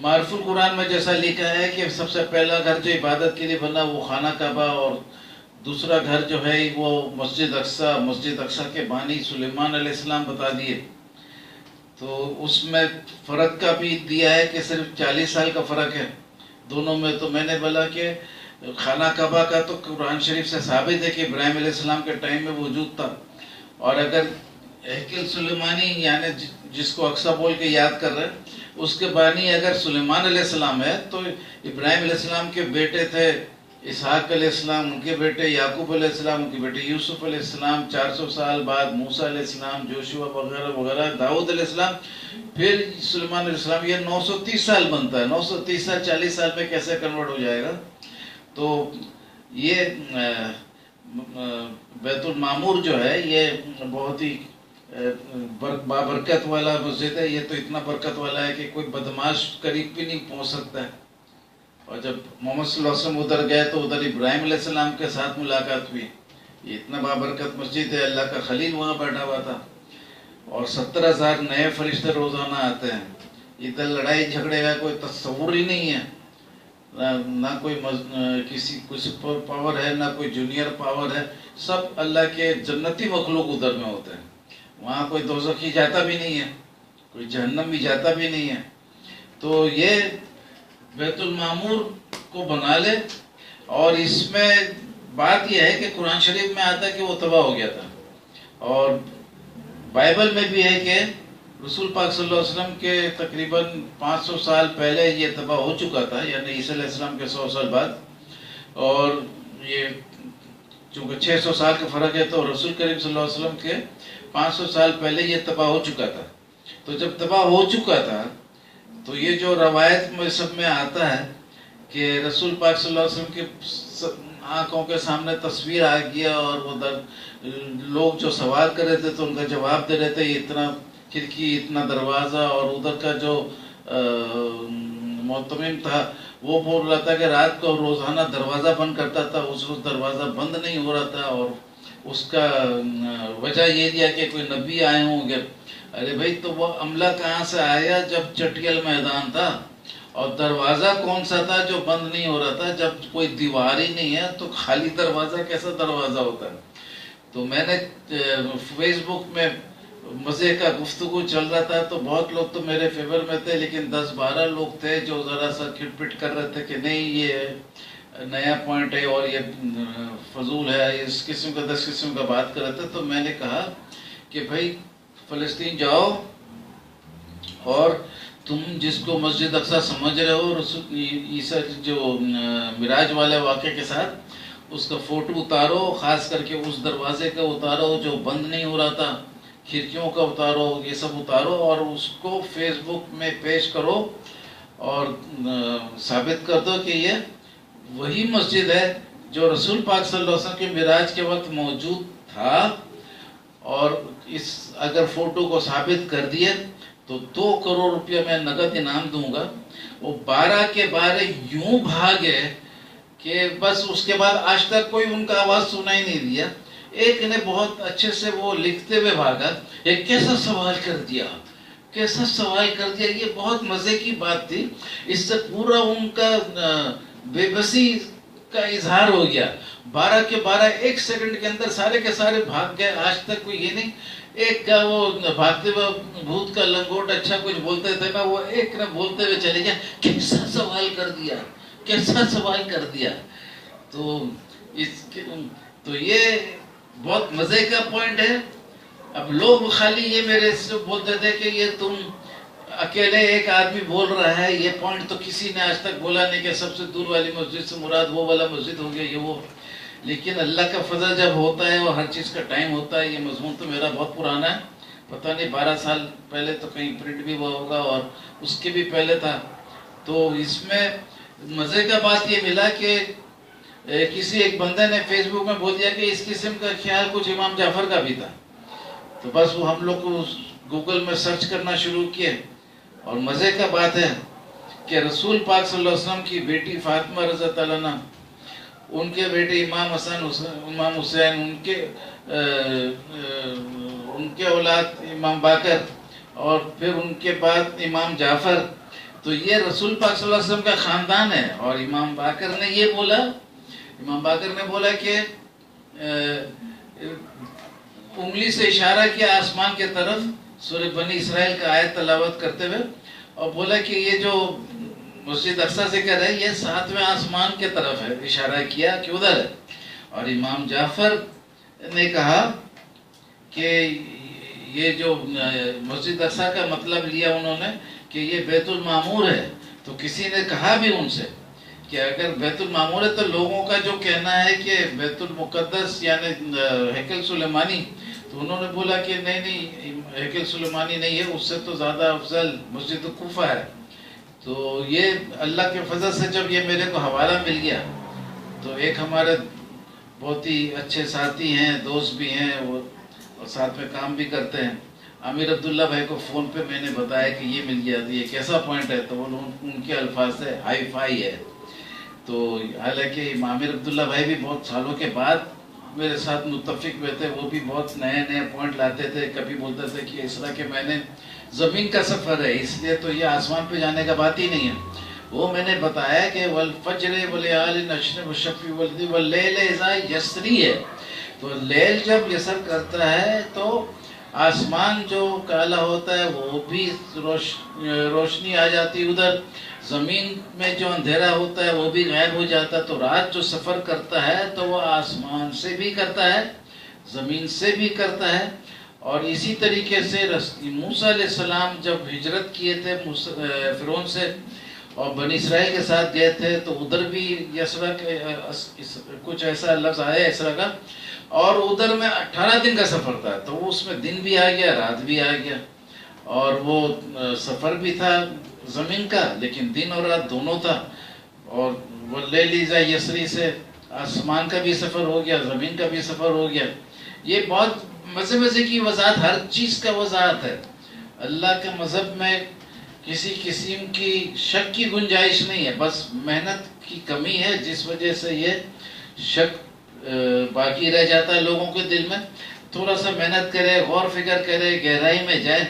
معرف القرآن میں جیسا لکھا ہے کہ سب سے پہلا گھر جو عبادت کے لیے بنا وہ خانہ کعبہ، اور دوسرا گھر جو ہے وہ مسجد اقصی کے بانی سلیمان علیہ السلام بتا دیے. تو اس میں فرق کا بھی دیا ہے کہ صرف 40 سال کا فرق ہے دونوں میں. تو میں نے بولا کہ خانہ کعبہ کا تو قرآن شریف سے ثابت ہے کہ ابراہیم علیہ السلام کے ٹائم میں وجود تھا، اور اگر ہیکل سلیمانی یعنی جس کو اقصی بول کے یاد کر رہے ہیں اس کے بانی اگر سلیمان علیہ السلام ہے تو ابراہیم علیہ السلام کے بیٹے تھے اسحاق علیہ السلام، ان کے بیٹے یعقوب علیہ السلام، ان کے بیٹے یوسف علیہ السلام، 400 سال بعد موسیٰ علیہ السلام، جوشوا وغیرہ وغیرہ، داؤد علیہ السلام، پھر سلیمان علیہ السلام. یہ 930 سال بنتا ہے. 930 سال 40 سال میں کیسے کنورٹ ہو جائے گا؟ تو یہ بیت المعمور جو ہے یہ بہت ہی بابرکت والا مسجد ہے. یہ تو اتنا برکت والا ہے کہ کوئی بدماش قریب بھی نہیں پہنچ سکتا ہے. اور جب محمد صلی اللہ علیہ وسلم ادھر گئے تو ادھر ابراہیم علیہ السلام کے ساتھ ملاقات ہوئی. یہ اتنا بابرکت مسجد ہے، اللہ کا خلیل وہاں بیٹھا ہوا تھا، اور 70,000 نئے فرشتے روزانہ آتے ہیں. ادھر لڑائی جھگڑے کا کوئی تصور ہی نہیں ہے، نہ کوئی کسی سپر پاور ہے، نہ کوئی جونیئر پاور ہے. سب اللہ کے جنتی مخلوق ادھر میں ہوتے ہیں. وہاں کوئی دوزخی جاتا بھی نہیں ہے، کوئی جہنم بھی جاتا بھی نہیں ہے. تو یہ بیت المعمور کو بنا لے. اور اس میں بات یہ ہے کہ قرآن شریف میں آتا ہے کہ وہ تباہ ہو گیا تھا، اور بائبل میں بھی ہے کہ رسول پاک صلی اللہ علیہ وسلم کے تقریباً 500 سال پہلے یہ تباہ ہو چکا تھا، یعنی عیسیٰ علیہ السلام کے 100 سال بعد. اور یہ چونکہ 600 سال کا فرق ہے تو رسول کریم صلی اللہ علیہ وسلم کے 500 سال پہلے یہ تباہ ہو چکا تھا. تو جب تباہ ہو چکا تھا تو یہ جو روایت میں سب میں آتا ہے کہ رسول پاک صلی اللہ علیہ وسلم کی آنکھوں کے سامنے تصویر آ گیا، اور ادھر لوگ جو سوال کر رہے تھے تو ان کا جواب دے رہے تھے. اتنا کھڑکی، اتنا دروازہ، اور ادھر کا جو معتمم تھا وہ بول رہا تھا کہ رات کو روزانہ دروازہ بند کرتا تھا، اس روز دروازہ بند نہیں ہو رہا تھا، اور اس کا وجہ یہ دیا کہ کوئی نبی آئے ہوں گے. ارے بھائی، تو وہ عملہ کہاں سے آیا جب چٹیل میدان تھا؟ اور دروازہ کون سا تھا جو بند نہیں ہو رہا تھا؟ جب کوئی دیوار ہی نہیں ہے تو خالی دروازہ کیسا دروازہ ہوتا ہے؟ تو میں نے فیس بک میں مزے کا گفتگو چل رہا تھا تو بہت لوگ تو میرے فیور میں تھے، لیکن 10-12 لوگ تھے جو ذرا سا کھٹ پٹ کر رہے تھے کہ نہیں یہ نیا پوائنٹ ہے اور یہ فضول ہے، اس قسم کا 10 قسم کا بات کر رہے تھے. تو میں نے کہا کہ بھائی فلسطین جاؤ، اور تم جس کو مسجد اقصی سمجھ رہے ہو عیسیٰ جو معراج والے واقعے کے ساتھ، اس کا فوٹو اتارو، خاص کر کے اس دروازے کا اتارو جو بند نہیں ہو رہا تھا، کھڑکیوں کا اتارو، یہ سب اتارو، اور اس کو فیس بک میں پیش کرو اور ثابت کر دو کہ یہ وہی مسجد ہے جو رسول پاک صلی اللہ علیہ وسلم کے معراج کے وقت موجود تھا. اور اس اگر فوٹو کو ثابت کر دیے تو 2 کروڑ روپیہ میں نقد انعام دوں گا. وہ 12 کے 12 یوں بھاگے کہ بس اس کے بعد آج تک کوئی ان کا آواز سنائی نہیں دیا. ایک نے بہت اچھے سے وہ لکھتے ہوئے بھاگا، یہ کیسا سوال کر دیا، کیسا سوال کر دیا. یہ بہت مزے کی بات تھی. اس سے پورا ان کا بے بسی کا اظہار ہو گیا. 12 کے 12 ایک سیکنڈ کے اندر سارے کے سارے بھاگ گئے. آج تک کوئی یہ نہیں. ایک کا وہ بھاگتے ہوئے بھوت کا لنگوٹ اچھا کچھ بولتے تھے نا، وہ ایک نے بولتے ہوئے چلے گیا، کیسا سوال کر دیا، کیسا سوال کر دیا. تو یہ بہت مزے کا پوائنٹ ہے. اب لوگ خالی یہ میرے سے بولتے تھے کہ یہ تم اکیلے ایک آدمی بول رہا ہے، یہ پوائنٹ تو کسی نے آج تک بولا نہیں کہ سب سے دور والی مسجد سے مراد وہ والا مسجد ہو گیا یہ وہ. لیکن اللہ کا فضل جب ہوتا ہے اور ہر چیز کا ٹائم ہوتا ہے. یہ مضمون تو میرا بہت پرانا ہے، پتہ نہیں 12 سال پہلے تو کہیں پرنٹ بھی ہوا ہوگا اور اس کے بھی پہلے تھا. تو اس میں مزے کا بات یہ ملا کہ کسی ایک بندے نے فیس بک میں بول دیا کہ اس قسم کا خیال کچھ امام جعفر کا بھی تھا. تو بس وہ ہم لوگ کو گوگل میں سرچ کرنا شروع کیے. اور مزے کا بات ہے کہ رسول پاک صلی اللہ علیہ وسلم کی بیٹی فاطمہ رضی اللہ عنہ، ان کے بیٹے امام حسن، امام حسین، ان کے اولاد امام باقر، اور پھر ان کے بعد امام جعفر، تو یہ رسول پاک صلی اللہ علیہ وسلم کا خاندان ہے. اور امام باقر نے یہ بولا، امام باقر نے بولا کہ انگلی سے اشارہ کیا آسمان کے طرف سورہ بنی اسرائیل کا آیت تلاوت کرتے ہوئے، اور بولا کہ یہ جو مسجد اقصی ذکر ہے یہ 7ویں آسمان کے طرف ہے، اشارہ کیا کہ ادھر ہے. اور امام جعفر نے کہا کہ یہ جو مسجد اقصی کا مطلب لیا انہوں نے کہ یہ بیت المعمور ہے. تو کسی نے کہا بھی ان سے کہ اگر بیت المعمور ہے تو لوگوں کا جو کہنا ہے کہ بیت المقدس یعنی ہیکل سلیمانی، تو انہوں نے بولا کہ نہیں ہیکل سلیمانی نہیں ہے، اس سے تو زیادہ افضل مسجد کوفہ ہے. تو یہ اللہ کے فضل سے جب یہ میرے کو حوالہ مل گیا تو ایک ہمارے بہت ہی اچھے ساتھی ہیں، دوست بھی ہیں، اور ساتھ میں کام بھی کرتے ہیں، عامر عبداللہ بھائی کو فون پہ میں نے بتایا کہ یہ مل گیا، یہ کیسا پوائنٹ ہے؟ تو ان کے الفاظ سے ہائی فائی ہے. تو حالانکہ عامر عبداللہ بھائی بھی بہت سالوں کے بعد میرے ساتھ متفق ہوئے تھے، وہ بھی بہت نئے نئے پوائنٹ لاتے تھے. کبھی بولتے تھے کہ اس طرح کہ میں نے زمین کا سفر ہے اس لیے تو یہ آسمان پہ جانے کا بات ہی نہیں ہے. وہ میں نے بتایا کہ والفجر ولیال نشر والشفع واللیل اذا یسری ہے. تو لیل جب یسر کرتا ہے تو آسمان جو کالا ہوتا ہے وہ بھی روشنی آ جاتی ادھر، زمین میں جو اندھیرا ہوتا ہے وہ بھی غائب ہو جاتا ہے. تو رات جو سفر کرتا ہے تو وہ آسمان سے بھی کرتا ہے، زمین سے بھی کرتا ہے. اور اسی طریقے سے موسیٰ علیہ السلام جب ہجرت کیے تھے فرعون سے اور بنی اسرائیل کے ساتھ گئے تھے تو ادھر بھی یسرا کچھ ایسا لفظ آیا اسرا کا، اور ادھر میں 18 دن کا سفر تھا. تو اس میں دن بھی آ گیا، رات بھی آ گیا، اور وہ سفر بھی تھا زمین کا لیکن دن اور رات دونوں تھا. اور واللیل اذا یسری سے آسمان کا بھی سفر ہو گیا، زمین کا بھی سفر ہو گیا. یہ بہت مزے کی وضاحت، ہر چیز کا وضاحت ہے. اللہ کے مذہب میں کسی قسم کی شک کی گنجائش نہیں ہے، بس محنت کی کمی ہے جس وجہ سے یہ شک باقی رہ جاتا ہے لوگوں کے دل میں. تھوڑا سا محنت کرے، غور فکر کرے، گہرائی میں جائے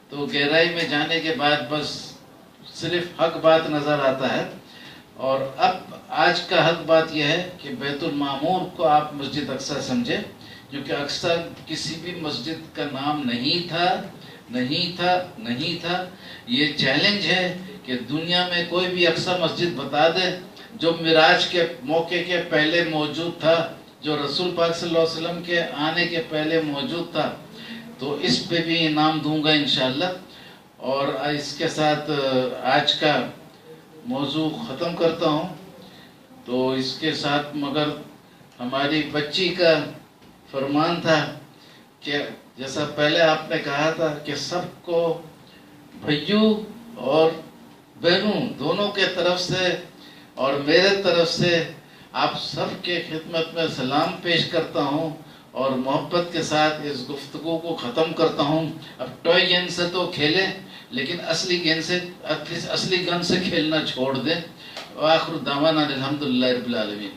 تو گہرائی میں جانے کے بعد بس صرف حق بات نظر آتا ہے. اور اب آج کا حق بات یہ ہے کہ بیت المعمور کو آپ مسجد اقصی سمجھے، کیونکہ اقصی کسی بھی مسجد کا نام نہیں تھا. یہ چیلنج ہے کہ دنیا میں کوئی بھی اقصی مسجد بتا دے جو معراج کے موقع کے پہلے موجود تھا، جو رسول پاک صلی اللہ علیہ وسلم کے آنے کے پہلے موجود تھا، تو اس پہ بھی انعام دوں گا انشاءاللہ. اور اس کے ساتھ آج کا موضوع ختم کرتا ہوں. تو اس کے ساتھ مگر ہماری بچی کا فرمان تھا کہ جیسا پہلے آپ نے کہا تھا کہ سب کو بھائیوں اور بہنوں دونوں کے طرف سے اور میرے طرف سے آپ سب کے خدمت میں سلام پیش کرتا ہوں اور محبت کے ساتھ اس گفتگو کو ختم کرتا ہوں. اب ٹوئی گن سے تو کھیلیں لیکن اصلی گن سے کھیلنا چھوڑ دیں. وآخر دعوانا الحمدللہ رب العالمین.